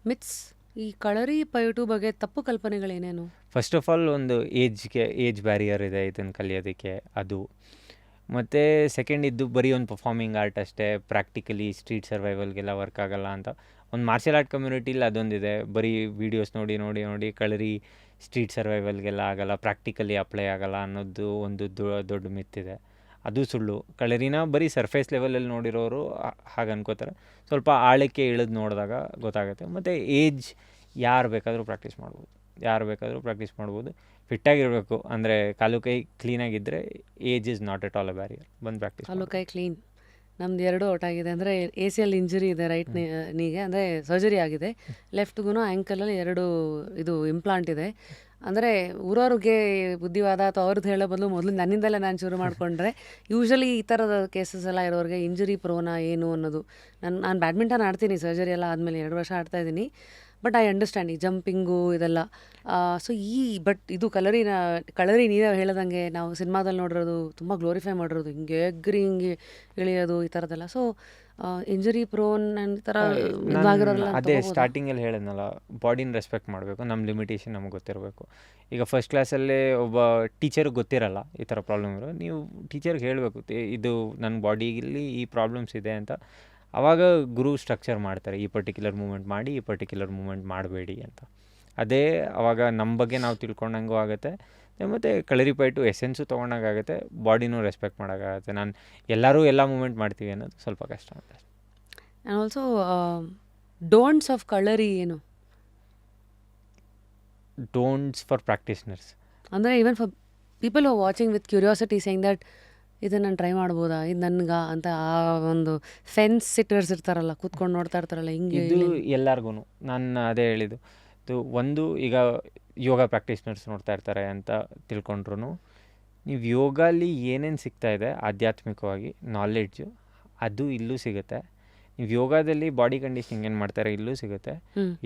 Myths ಈ ಕಳರಿ ಪೈಟು ಬಗ್ಗೆ ತಪ್ಪು ಕಲ್ಪನೆಗಳೇನೇನು? ಫಸ್ಟ್ ಆಫ್ ಆಲ್ ಒಂದು ಏಜ್ ಬ್ಯಾರಿಯರ್ ಇದೆ ಇದನ್ನು ಕಲಿಯೋದಕ್ಕೆ, ಅದು. ಮತ್ತು ಸೆಕೆಂಡ್ ಇದ್ದು ಬರೀ ಒಂದು ಪರ್ಫಾರ್ಮಿಂಗ್ ಆರ್ಟ್ ಅಷ್ಟೇ, ಪ್ರಾಕ್ಟಿಕಲಿ ಸ್ಟ್ರೀಟ್ ಸರ್ವೈವಲ್ಗೆಲ್ಲ ವರ್ಕ್ ಆಗಲ್ಲ ಅಂತ. ಒಂದು ಮಾರ್ಷಲ್ ಆರ್ಟ್ ಕಮ್ಯುನಿಟಿಲಿ ಅದೊಂದಿದೆ, ಬರೀ ವೀಡಿಯೋಸ್ ನೋಡಿ ನೋಡಿ ನೋಡಿ ಕಳರಿ ಸ್ಟ್ರೀಟ್ ಸರ್ವೈವಲ್ಗೆಲ್ಲ ಆಗಲ್ಲ, ಪ್ರಾಕ್ಟಿಕಲಿ ಅಪ್ಲೈ ಆಗಲ್ಲ ಅನ್ನೋದು ಒಂದು ದೊಡ್ಡ ಮಿತ್ತಿದೆ. ಅದು ಸುಳ್ಳು. ಕಳರಿನ ಬರೀ ಸರ್ಫೇಸ್ ಲೆವೆಲಲ್ಲಿ ನೋಡಿರೋರು ಹಾಗೆ ಅನ್ಕೋತಾರೆ. ಸ್ವಲ್ಪ ಆಳಕ್ಕೆ ಇಳಿದು ನೋಡಿದಾಗ ಗೊತ್ತಾಗುತ್ತೆ. ಮತ್ತು ಏಜ್ ಯಾರು ಬೇಕಾದರೂ ಪ್ರಾಕ್ಟೀಸ್ ಮಾಡ್ಬೋದು. ಫಿಟ್ಟಾಗಿರಬೇಕು, ಅಂದರೆ ಕಾಲು ಕೈ ಕ್ಲೀನಾಗಿದ್ದರೆ age is not at all a barrier. ಬಂದು ಪ್ರಾಕ್ಟೀಸ್ ಕಾಲು ಕೈ ಕ್ಲೀನ್. ನಮ್ದು 2 ಔಟ್ ಆಗಿದೆ. ಅಂದರೆ ACL ಇಂಜುರಿ ಇದೆ ರೈಟ್ ನೀಗೆ, ಅಂದರೆ ಸರ್ಜರಿ ಆಗಿದೆ. ಲೆಫ್ಟ್ಗೂ ಆ್ಯಂಕಲಲ್ಲಿ 2 ಇದು ಇಂಪ್ಲಾಂಟ್ ಇದೆ. ಅಂದರೆ ಊರವ್ರಿಗೆ ಬುದ್ಧಿವಾದ ಅಥವಾ ಅವ್ರದ್ದು ಹೇಳೋ ಬದಲು ಮೊದಲು ನನ್ನಿಂದಲೇ ನಾನು ಶುರು ಮಾಡಿಕೊಂಡ್ರೆ, ಯೂಶ್ವಲಿ ಈ ಥರದ ಕೇಸಸ್ ಎಲ್ಲ ಇರೋರಿಗೆ ಇಂಜುರಿ ಪ್ರೋನಾ ಏನು ಅನ್ನೋದು. ನಾನು ಬ್ಯಾಡ್ಮಿಂಟನ್ ಆಡ್ತೀನಿ, ಸರ್ಜರಿ ಎಲ್ಲ ಆದಮೇಲೆ 2 ವರ್ಷ ಆಡ್ತಾಯಿದ್ದೀನಿ. ಬಟ್ ಐ ಅಂಡರ್ಸ್ಟ್ಯಾಂಡ್ ಈ ಜಂಪಿಂಗು ಇದೆಲ್ಲ. ಸೊ ಬಟ್ ಇದು ಕಳರಿ ನೀವೇ ಹೇಳ್ದಂಗೆ ನಾವು ಸಿನಿಮಾದಲ್ಲಿ ನೋಡಿರೋದು ತುಂಬ ಗ್ಲೋರಿಫೈ ಮಾಡಿರೋದು, ಹಿಂಗೆ ಹಿಂಗೆ ಇಳಿಯೋದು ಈ ಥರದ್ದೆಲ್ಲ. ಸೊ ಇಂಜುರಿ ಪ್ರೋನ್ ಈ ಥರ ಇದಾಗಿರೋಲ್ಲ. ಅದೇ ಸ್ಟಾರ್ಟಿಂಗಲ್ಲಿ ಹೇಳಿದ್ನಲ್ಲ, ಬಾಡಿನ ರೆಸ್ಪೆಕ್ಟ್ ಮಾಡಬೇಕು, ನಮ್ಮ ಲಿಮಿಟೇಷನ್ ನಮಗೆ ಗೊತ್ತಿರಬೇಕು. ಈಗ ಫಸ್ಟ್ ಕ್ಲಾಸಲ್ಲೇ ಒಬ್ಬ ಟೀಚರ್ಗೆ ಗೊತ್ತಿರಲ್ಲ ಈ ಥರ ಪ್ರಾಬ್ಲಮ್ ಇರೋ, ನೀವು ಟೀಚರ್ಗೆ ಹೇಳಬೇಕು ಇದು ನನ್ನ ಬಾಡಿಯಲ್ಲಿ ಈ ಪ್ರಾಬ್ಲಮ್ಸ್ ಇದೆ ಅಂತ. ಆವಾಗ ಗುರು ಸ್ಟ್ರಕ್ಚರ್ ಮಾಡ್ತಾರೆ, ಈ ಪರ್ಟಿಕ್ಯುಲರ್ ಮೂಮೆಂಟ್ ಮಾಡಿ, ಈ ಪರ್ಟಿಕ್ಯುಲರ್ ಮೂಮೆಂಟ್ ಮಾಡಬೇಡಿ ಅಂತ. ಅದೇ ಆವಾಗ ನಮ್ಮ ಬಗ್ಗೆ ನಾವು ತಿಳ್ಕೊಂಡಂಗೂ ಆಗುತ್ತೆ. ಮತ್ತು ಕಳರಿಪೈಟು ಎಸೆನ್ಸು ತೊಗೊಂಡಾಗುತ್ತೆ, ಬಾಡಿನೂ ರೆಸ್ಪೆಕ್ಟ್ ಮಾಡೋಕ್ಕಾಗತ್ತೆ. ನಾನು ಎಲ್ಲರೂ ಎಲ್ಲ ಮೂಮೆಂಟ್ ಮಾಡ್ತೀವಿ ಅನ್ನೋದು ಸ್ವಲ್ಪ ಕಷ್ಟ ಅಂತ. And also don'ts of kalari ಏನು? ಡೋಂಟ್ಸ್ ಫಾರ್ ಪ್ರಾಕ್ಟೀಸ್ನರ್ಸ್ ಅಂದರೆ even for people who watching with curiosity saying that ಇದನ್ನು ನಾನು ಟ್ರೈ ಮಾಡ್ಬೋದಾ, ಇದು ನನ್ಗೆ ಅಂತ. ಆ ಒಂದು ಫೆನ್ಸ್ ಸಿಟ್ಟರ್ಸ್ ಇರ್ತಾರಲ್ಲ, ಕೂತ್ಕೊಂಡು ನೋಡ್ತಾ ಇರ್ತಾರಲ್ಲ, ಹಿಂಗೆ. ಇದು ಎಲ್ಲರಿಗೂ ನಾನು ಅದೇ ಹೇಳಿದ್ದು. ಒಂದು ಈಗ ಯೋಗ ಪ್ರಾಕ್ಟೀಸ್ನರ್ಸ್ ನೋಡ್ತಾ ಇರ್ತಾರೆ ಅಂತ ತಿಳ್ಕೊಂಡ್ರು, ನೀವು ಯೋಗಲ್ಲಿ ಏನೇನು ಸಿಗ್ತಾ ಇದೆ ಆಧ್ಯಾತ್ಮಿಕವಾಗಿ ನಾಲೆಡ್ಜು, ಅದು ಇಲ್ಲೂ ಸಿಗುತ್ತೆ. ನೀವು ಯೋಗದಲ್ಲಿ ಬಾಡಿ ಕಂಡೀಷನಿಂಗ್ ಏನು ಮಾಡ್ತಾರೆ ಇಲ್ಲೂ ಸಿಗುತ್ತೆ.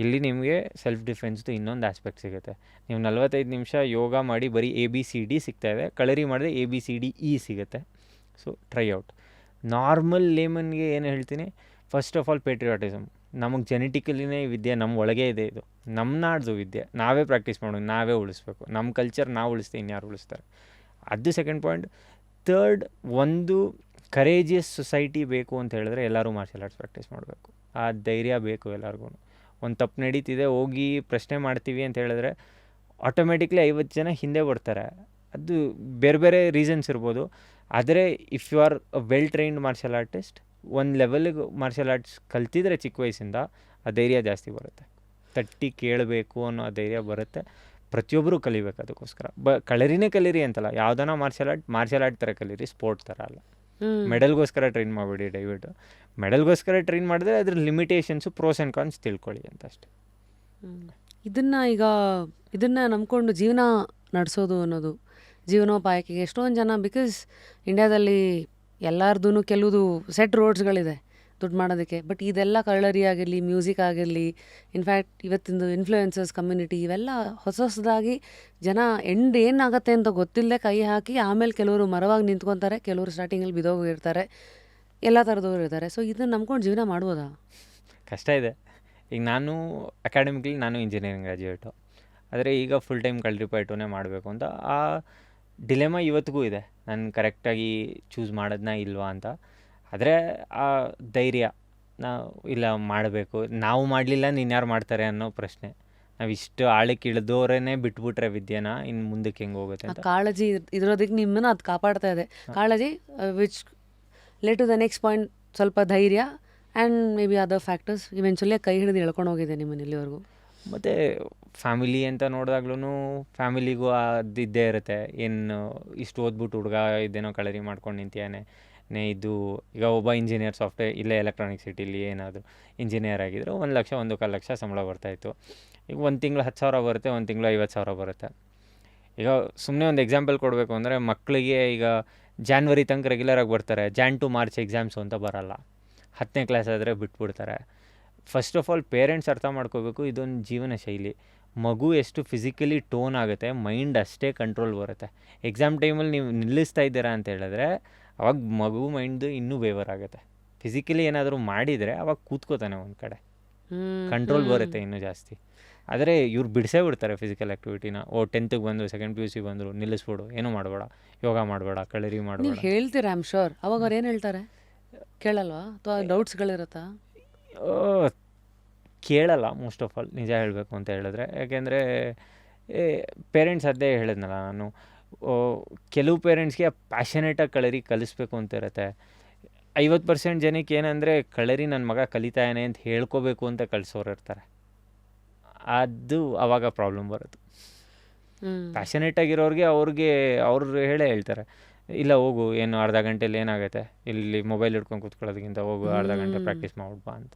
ಇಲ್ಲಿ ನಿಮಗೆ ಸೆಲ್ಫ್ ಡಿಫೆನ್ಸ್ದು ಇನ್ನೊಂದು ಆಸ್ಪೆಕ್ಟ್ ಸಿಗುತ್ತೆ. ನೀವು 45 ನಿಮಿಷ ಯೋಗ ಮಾಡಿ ಬರೀ ABCD ಸಿಗ್ತಾಯಿದೆ, ಕಳರಿ ಮಾಡಿದ್ರೆ ABCDE ಸಿಗುತ್ತೆ. So try out. ನಾರ್ಮಲ್ ಲೇಮನ್ಗೆ ಏನು ಹೇಳ್ತೀನಿ, ಫಸ್ಟ್ ಆಫ್ ಆಲ್ ಪೇಟ್ರಿಯಾಟಿಸಮ್. ನಮಗೆ ಜೆನೆಟಿಕಲಿನೇ ಈ ವಿದ್ಯೆ ನಮ್ಮ ಒಳಗೆ ಇದೆ, ಇದು ನಮ್ಮ ನಾಡ್ದು ವಿದ್ಯೆ, ನಾವೇ ಪ್ರಾಕ್ಟೀಸ್ ಮಾಡೋದು, ನಾವೇ ಉಳಿಸ್ಬೇಕು. ನಮ್ಮ ಕಲ್ಚರ್ ನಾವು ಉಳಿಸ್ತೀವಿ, ಇನ್ಯಾರು ಉಳಿಸ್ತಾರೆ. ಅದು ಸೆಕೆಂಡ್ ಪಾಯಿಂಟ್. ಥರ್ಡ್, ಒಂದು ಕರೇಜಿಯಸ್ ಸೊಸೈಟಿ ಬೇಕು ಅಂತ ಹೇಳಿದ್ರೆ ಎಲ್ಲರೂ ಮಾರ್ಷಲ್ ಆರ್ಟ್ಸ್ ಪ್ರಾಕ್ಟೀಸ್ ಮಾಡಬೇಕು. ಆ ಧೈರ್ಯ ಬೇಕು ಎಲ್ಲರಿಗೂ. ಒಂದು ತಪ್ಪು ನಡೀತಿದೆ, ಹೋಗಿ ಪ್ರಶ್ನೆ ಮಾಡ್ತೀವಿ ಅಂತ ಹೇಳಿದ್ರೆ ಆಟೋಮೆಟಿಕ್ಲಿ 50 ಜನ ಹಿಂದೆ ಬರ್ತಾರೆ. ಅದು ಬೇರೆ ಬೇರೆ ರೀಸನ್ಸ್ ಇರ್ಬೋದು. ಆದರೆ if you are a well trained martial artist, ಒಂದು ಲೆವೆಲಿಗೆ ಮಾರ್ಷಲ್ ಆರ್ಟ್ಸ್ ಕಲ್ತಿದ್ರೆ ಚಿಕ್ಕ ವಯಸ್ಸಿಂದ ಆ ಧೈರ್ಯ ಜಾಸ್ತಿ ಬರುತ್ತೆ. ತಟ್ಟಿ ಕೇಳಬೇಕು ಅನ್ನೋ ಆ ಧೈರ್ಯ ಬರುತ್ತೆ. ಪ್ರತಿಯೊಬ್ಬರೂ ಕಲಿಬೇಕು. ಅದಕ್ಕೋಸ್ಕರ ಕಳರಿನೇ ಕಲೀರಿ ಅಂತಲ್ಲ, ಯಾವುದನ್ನ ಮಾರ್ಷಲ್ ಆರ್ಟ್ ಥರ ಕಲೀರಿ, ಸ್ಪೋರ್ಟ್ಸ್ ಥರ ಅಲ್ಲ. ಮೆಡಲ್ಗೋಸ್ಕರ ಟ್ರೈನ್ ಮಾಡಬೇಡಿ ದಯವಿಟ್ಟು. ಮೆಡಲ್ಗೋಸ್ಕರ ಟ್ರೈನ್ ಮಾಡಿದ್ರೆ ಅದ್ರ ಲಿಮಿಟೇಷನ್ಸು, ಪ್ರೋಸ್ ಆ್ಯಂಡ್ ಕಾನ್ಸ್ ತಿಳ್ಕೊಳ್ಳಿ ಅಂತ ಅಷ್ಟೇ. ಇದನ್ನು ನಂಬ್ಕೊಂಡು ಜೀವನ ನಡೆಸೋದು ಅನ್ನೋದು, ಜೀವನೋಪಾಯಕ್ಕೆ ಎಷ್ಟೊಂದು ಜನ, ಬಿಕಾಸ್ ಇಂಡ್ಯಾದಲ್ಲಿ ಎಲ್ಲರದೂ ಕೆಲವುದು ಸೆಟ್ ರೋಡ್ಸ್ಗಳಿದೆ ದುಡ್ಡು ಮಾಡೋದಕ್ಕೆ. ಬಟ್ ಇದೆಲ್ಲ ಕಳರಿ ಆಗಿರಲಿ, ಮ್ಯೂಸಿಕ್ ಆಗಿರಲಿ, ಇನ್ಫ್ಯಾಕ್ಟ್ ಇವತ್ತಿಂದು ಇನ್ಫ್ಲೂಯೆನ್ಸರ್ಸ್ ಕಮ್ಯುನಿಟಿ, ಇವೆಲ್ಲ ಹೊಸದಾಗಿ ಜನ ಏನಾಗುತ್ತೆ ಅಂತ ಗೊತ್ತಿಲ್ಲದೆ ಕೈ ಹಾಕಿ, ಆಮೇಲೆ ಕೆಲವರು ಮರವಾಗಿ ನಿಂತ್ಕೊತಾರೆ, ಕೆಲವರು ಸ್ಟಾರ್ಟಿಂಗಲ್ಲಿ ಬಿದೋಗಿರ್ತಾರೆ, ಎಲ್ಲ ಥರದವ್ರು ಇರ್ತಾರೆ. ಸೊ ಇದನ್ನು ನಂಬ್ಕೊಂಡು ಜೀವನ ಮಾಡ್ಬೋದಾ? ಕಷ್ಟ ಇದೆ. ಈಗ ನಾನು ಅಕಾಡೆಮಿಕ್ಲಿ ನಾನು ಇಂಜಿನಿಯರಿಂಗ್ ಗ್ರ್ಯಾಜುಯೇಟು, ಆದರೆ ಈಗ ಫುಲ್ ಟೈಮ್ ಕಳರಿಪೈಟುನೇ ಮಾಡಬೇಕು ಅಂತ ಆ ಡಿಲೆಮಾ ಇವತ್ತಿಗೂ ಇದೆ. ನಾನು ಕರೆಕ್ಟಾಗಿ ಚೂಸ್ ಮಾಡೋದನ್ನ ಇಲ್ವಾ ಅಂತ. ಆದರೆ ಆ ಧೈರ್ಯ, ನಾವು ಇಲ್ಲ ಮಾಡಬೇಕು, ನಾವು ಮಾಡಲಿಲ್ಲ ಯಾರು ಮಾಡ್ತಾರೆ ಅನ್ನೋ ಪ್ರಶ್ನೆ. ನಾವು ಇಷ್ಟು ಆಳಕ್ಕೆ ಇಳಿದೋರೇ ಬಿಟ್ಬಿಟ್ರೆ ವಿದ್ಯೆನ, ಇನ್ನು ಮುಂದಕ್ಕೆ ಹೆಂಗೆ ಹೋಗುತ್ತೆ ಅಂತ ಕಾಳಜಿ ಇರೋದಕ್ಕೆ ನಿಮ್ಮನ್ನು ಅದು ಕಾಪಾಡ್ತಾ ಇದೆ. ಕಾಳಜಿ which let to the next point, ಸ್ವಲ್ಪ ಧೈರ್ಯ and may be other factors eventually ಕೈ ಹಿಡಿದು ಎಳ್ಕೊಂಡು ಹೋಗಿದೆ ನಿಮ್ಮನ್ನು ಇಲ್ಲಿವರೆಗೂ. ಮತ್ತು ಫ್ಯಾಮಿಲಿ ಅಂತ ನೋಡಿದಾಗ್ಲೂ ಫ್ಯಾಮಿಲಿಗೂ ಅದಿದ್ದೇ ಇರುತ್ತೆ. ಏನು ಇಷ್ಟು ಓದ್ಬಿಟ್ಟು ಹುಡುಗ ಇದೇನೋ ಕಳರಿ ಮಾಡ್ಕೊಂಡು ನಿಂತಿಯಾನೆ, ಇದು ಈಗ ಒಬ್ಬ ಇಂಜಿನಿಯರ್ ಸಾಫ್ಟ್ವೇರ್ ಇಲ್ಲೇ ಎಲೆಕ್ಟ್ರಾನಿಕ್ ಸಿಟಿಲಿ ಏನಾದರೂ ಇಂಜಿನಿಯರ್ ಆಗಿದ್ರು 1 ಲಕ್ಷ 1.25 ಲಕ್ಷ ಸಂಬಳ ಬರ್ತಾಯಿತ್ತು. ಈಗ ಒಂದು ತಿಂಗಳು 10,000 ಬರುತ್ತೆ, ಒಂದು ತಿಂಗಳು 50,000 ಬರುತ್ತೆ. ಈಗ ಸುಮ್ಮನೆ ಒಂದು ಎಕ್ಸಾಂಪಲ್ ಕೊಡಬೇಕು ಅಂದರೆ, ಮಕ್ಕಳಿಗೆ ಈಗ ಜಾನ್ವರಿ ತನಕ ರೆಗ್ಯುಲರಾಗಿ ಬರ್ತಾರೆ, Jan to March ಎಕ್ಸಾಮ್ಸು ಅಂತ ಬರೋಲ್ಲ. 10ನೇ ಕ್ಲಾಸ್ ಆದರೆ ಬಿಟ್ಬಿಡ್ತಾರೆ. ಫಸ್ಟ್ ಆಫ್ ಆಲ್ ಪೇರೆಂಟ್ಸ್ ಅರ್ಥ ಮಾಡ್ಕೋಬೇಕು, ಇದೊಂದು ಜೀವನ ಶೈಲಿ. ಮಗು ಎಷ್ಟು ಫಿಸಿಕಲಿ ಟೋನ್ ಆಗುತ್ತೆ, ಮೈಂಡ್ ಅಷ್ಟೇ ಕಂಟ್ರೋಲ್ ಬರುತ್ತೆ. ಎಕ್ಸಾಮ್ ಟೈಮಲ್ಲಿ ನೀವು ನಿಲ್ಲಿಸ್ತಾ ಇದ್ದೀರಾ ಅಂತ ಹೇಳಿದ್ರೆ ಅವಾಗ ಮಗು ಮೈಂಡ್ದು ಇನ್ನೂ ಬೇವರ್ ಆಗುತ್ತೆ. ಫಿಸಿಕಲಿ ಏನಾದರೂ ಮಾಡಿದರೆ ಅವಾಗ ಕೂತ್ಕೋತಾನೆ ಒಂದು ಕಡೆ. ಕಂಟ್ರೋಲ್ ಬರುತ್ತೆ ಇನ್ನೂ ಜಾಸ್ತಿ. ಆದರೆ ಇವ್ರು ಬಿಡಿಸೇ ಬಿಡ್ತಾರೆ ಫಿಸಿಕಲ್ ಆ್ಯಕ್ಟಿವಿಟಿನ. 10th ಬಂದು ಸೆಕೆಂಡ್ PUC ಬಂದರು, ನಿಲ್ಲಿಸ್ಬಿಡು, ಏನೂ ಮಾಡಬೇಡ, ಯೋಗ ಮಾಡಬೇಡ, ಕಳರಿ ನೀವು ಮಾಡಬೇಡ. ಹೇಳ್ತೀರಾ ಐ ಆಮ್ ಶೋರ್. ಅವಾಗ ಅವ್ರು ಏನು ಹೇಳ್ತಾರೆ? ಕೇಳಲ್ವಾ ಅಥವಾ ಡೌಟ್ಸ್ಗಳಿರುತ್ತಾ? ಕೇಳಲ್ಲ ಮೋಸ್ಟ್ ಆಫ್ ಆಲ್, ನಿಜ ಹೇಳಬೇಕು ಅಂತ ಹೇಳಿದ್ರೆ. ಯಾಕೆಂದರೆ ಪೇರೆಂಟ್ಸ್ ಅದೇ ಹೇಳಿದ್ನಲ್ಲ ನಾನು, ಕೆಲವು ಪೇರೆಂಟ್ಸ್ಗೆ ಪ್ಯಾಷನೇಟಾಗಿ ಕಳರಿ ಕಲಿಸ್ಬೇಕು ಅಂತ ಇರುತ್ತೆ. 50% ಜನಕ್ಕೆ ಏನಂದರೆ ಕಳರಿ ನನ್ನ ಮಗ ಕಲಿತಾನೆ ಅಂತ ಹೇಳ್ಕೋಬೇಕು ಅಂತ ಕಳಿಸೋರು ಇರ್ತಾರೆ. ಅದು ಆವಾಗ ಪ್ರಾಬ್ಲಮ್ ಬರುತ್ತೆ. ಪ್ಯಾಷನೇಟ್ ಆಗಿರೋರಿಗೆ ಅವ್ರು ಹೇಳೇ ಹೇಳ್ತಾರೆ, ಇಲ್ಲ ಹೋಗು, ಏನು ಅರ್ಧ ಗಂಟೆಲಿ ಏನಾಗುತ್ತೆ, ಇಲ್ಲಿ ಮೊಬೈಲ್ ಹಿಡ್ಕೊಂಡು ಕೂತ್ಕೊಳ್ಳೋದಕ್ಕಿಂತ ಹೋಗು ಅರ್ಧ ಗಂಟೆ ಪ್ರಾಕ್ಟೀಸ್ ಮಾಡ್ಬಾ ಅಂತ.